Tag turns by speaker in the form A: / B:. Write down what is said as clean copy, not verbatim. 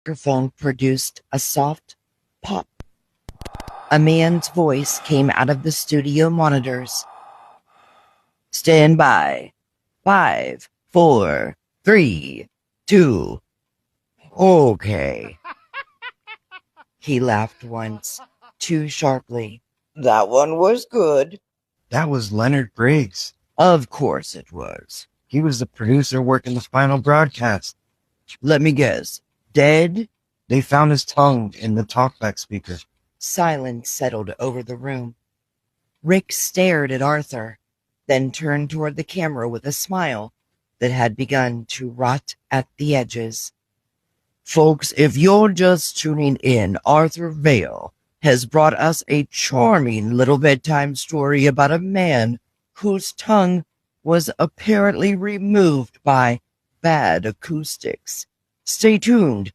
A: Microphone produced a soft pop. A man's voice came out of the studio monitors. Stand by. 5, 4, 3, 2. Okay. He laughed once, too sharply. That one was good.
B: That was Leonard Briggs.
A: Of course it was.
B: He was the producer working the final broadcast.
A: Let me guess. Dead?
B: They found his tongue in the talkback speaker.
A: Silence settled over the room. Rick stared at Arthur, then turned toward the camera with a smile that had begun to rot at the edges. Folks, if you're just tuning in, Arthur Vale has brought us a charming little bedtime story about a man whose tongue was apparently removed by bad acoustics. Stay tuned